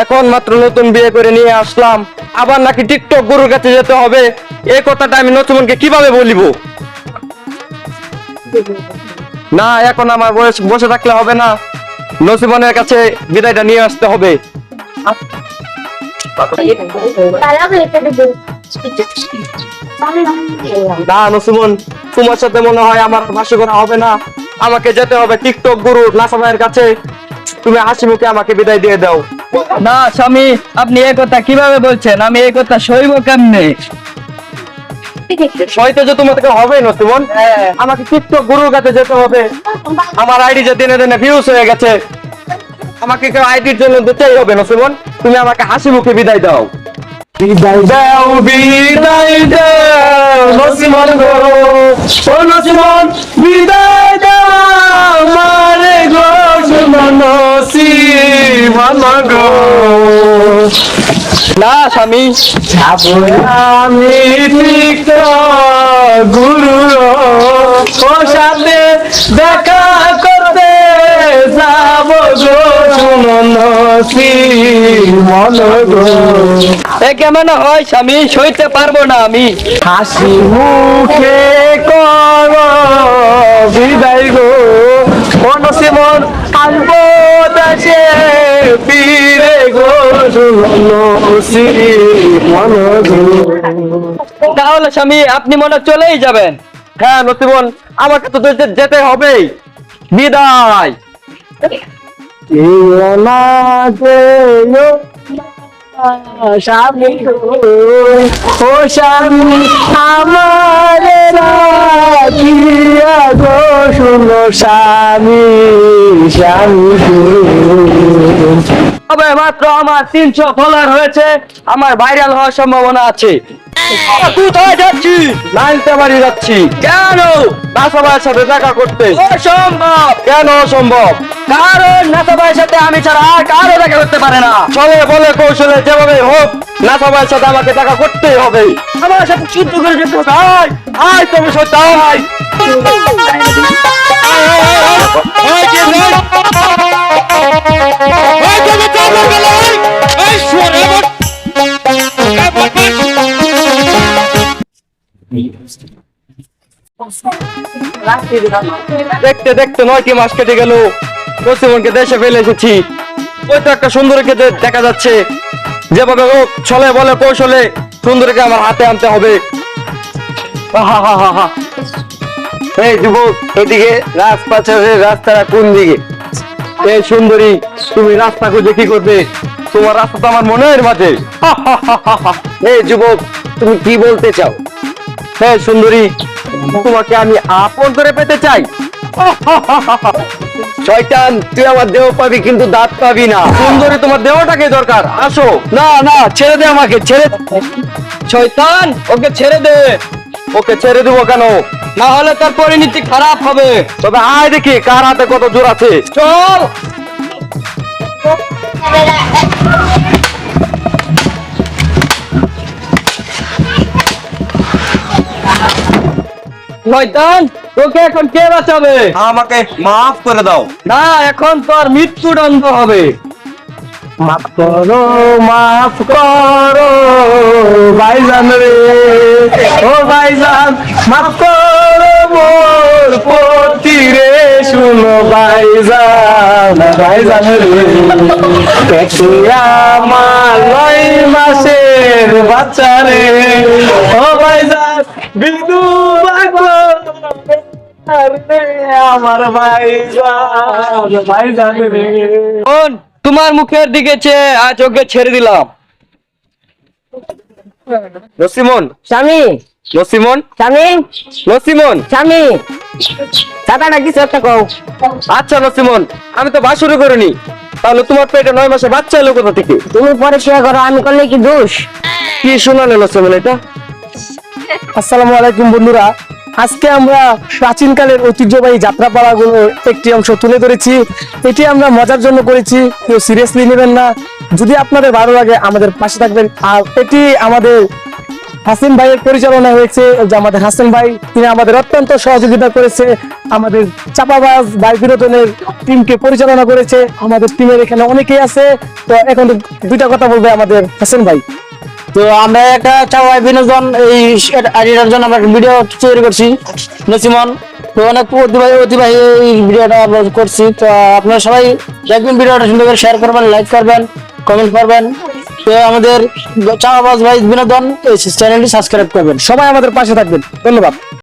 এখন মাত্র নতুন বিয়ে করে নিয়ে আসলাম, আবার নাকি টিকটক গুরুর কাছে যেতে হবে। এই কথাটা আমি নতুনকে কিভাবে বলিব? না, এখন আমার বসে থাকলে হবে না, নসিমনের কাছে বিদায়টা নিয়ে আসতে হবে। না নসিমন, তোমার সাথে মনে হয় আমার ভাষ্য করা হবে না, আমাকে যেতে হবে টিকটক গুরু নাসা ভাইয়ের কাছে। তুমি হাসি মুখে আমাকে বিদায় দিয়ে দাও। না স্বামী, আপনি এই কথা কিভাবে বলছেন? আমি এই কথা সইব কেমনে? সইতে যে তোমাকে হবে নসিমন, আমাকে টিকটক গুরুর কাছে যেতে হবে। আমার আইডি যে দিনে দিনে ভিউজ হয়ে গেছে, আমাকে কেউ আইডির জন্য দিতেই হবে নসিমন। তুমি আমাকে হাসি মুখে বিদায় দাও। বিদায় দাও, বিদায় দাও নসিমন গো, ও নসিমন বিদায় দাও মারে গো, নসিমন গো। না স্বামী, আমি টিকটক গুরু ও সাথে দেখা করতে যাব গো, শুনো নসিমন গো। এ কেমন হয় স্বামী? সইতে পারবো না আমি। হাসি মুখে কর বিদায় গো, ও নসিমন আসবো দেশে ফিরে গো, নসিমন গো। তাহলে স্বামী আপনি মনে হয় চলেই যাবেন? হ্যাঁ নসিমন, আমাকে তো যেতে হবেই। বিদায়। স্বামী ও স্বামী আমার রাখিয়া গো, শুনো স্বামী, স্বামী তবে মাত্র আমার 300 ফলোয়ার হয়েছে, আমার ভাইরাল হওয়ার সম্ভাবনা আছে। কোথায় যাচ্ছি? নাইতে বাড়ি যাচ্ছি। কেন? নাসা ভাইয়ের সাথে দেখা করতে। অসম্ভব। কেন অসম্ভব? কারণ নাসা ভাইয়ের সাথে আমি ছাড়া আর কারো দেখা করতে পারে না। চলে বলে কৌশলে যেভাবে হোক নাসা ভাইয়ের সাথে আমাকে দেখা করতেই হবে। আমার সাথে যুদ্ধ করে যেতে হবে। আয় তুমি সত্যাই। দেখতে দেখতে 9টি মাস কেটে গেল, নসিমনকে দেশে ফেলে এসেছি। ওই তো একটা সুন্দরীকে দেখা যাচ্ছে, যেভাবে হোক ছলে বলে কৌশলে সুন্দরীকে আমার হাতে আনতে হবে। এই যুবক, এদিকে রাস্তাটা কোন দিকে? এই সুন্দরী, তুমি রাস্তা খুঁজে কি করবে? তোমার রাস্তা তো আমার মনের মাঝে। এই যুবক, তুমি কি বলতে চাও? হ্যাঁ সুন্দরী, তোমাকে আমি আপন করে পেতে চাই। শয়তান, তুই আমার দেহ পাবি কিন্তু দাঁত পাবি না। সুন্দরী, তোমার দেহটাকে দরকার, আসো। না না, ছেড়ে দে আমাকে, ছেড়ে। শয়তান, ওকে ছেড়ে দে। ওকে ছেড়ে দেবো কেন? না হলে তার পরিণতি খারাপ হবে। তবে আয় দেখি কার হাতে কত জোর আছে। চল। শয়তান, তোকে এখন কে বাঁচাবে? আমাকে মাফ করে দাও। না, এখন তোর মৃত্যুদণ্ড হবে। মাফ করো, মাফ করো ভাইজান রে, ও ভাইজান মাফ করো মোর প্রতি রে, শুনো ভাইজান, ভাইজান রে, দেখি আমার 9 মাসের বাচ্চা রে, ও ভাইজান বিন্দু আমার ভাইজান, ভাইজান রে। শোন, তোমার মুখের দিকে চেয়ে আজ ওকে ছেড়ে দিলাম। নসিমন, স্বামী, নসিমন, স্বামী, নসিমন। স্বামী, দাদাটা কিছু একটা কও। আচ্ছা নসিমন, আমি তো বাসুরি করিনি, তাহলে তোমার পেটে 9 মাসে বাচ্চা এলো কোথা থেকে? তুমি পরে শেয়ার করো, আমি করলে কি দোষ? কি শোনালে নসিমন এটা? আসসালামু আলাইকুম বন্ধুরা, আজকে আমরা প্রাচীনকালের ঐতিহ্যবাহী যাত্রাপালাগুলোর একটি অংশ তুলে ধরেছি। এটি আমরা মজার জন্য করেছি, কেউ সিরিয়াসলি নেবেন না। যদি আপনাদের ভালো লাগে আমাদের পাশে থাকবেন। আর এটি আমাদের হাসিন ভাইয়ের পরিচালনা হয়েছে, যে আমাদের হাসিন ভাই তিনি আমাদের অত্যন্ত সহযোগিতা করেছে, আমাদের চাপাবাজ ভাই বিনোদনের টিমকে পরিচালনা করেছে। আমাদের টিমের এখানে অনেকেই আছে, তো এখন দুইটা কথা বলবে আমাদের হাসিন ভাই। তো আমরা একটা চাওয়াই বিনোদন এই আইডিয়ার জন্য আমরা ভিডিও তৈরি করছি নসিমন, তো অনেক অতিবাহী এই ভিডিওটা আমরা করছি। তো আপনারা সবাই দেখবেন ভিডিওটা, সুন্দর করে শেয়ার করবেন, লাইক করবেন, কমেন্ট করবেন। তো আমাদের চাওয়াবাজ ভাই বিনোদন এই চ্যানেলটি সাবস্ক্রাইব করবেন। সবাই আমাদের পাশে থাকবেন, ধন্যবাদ।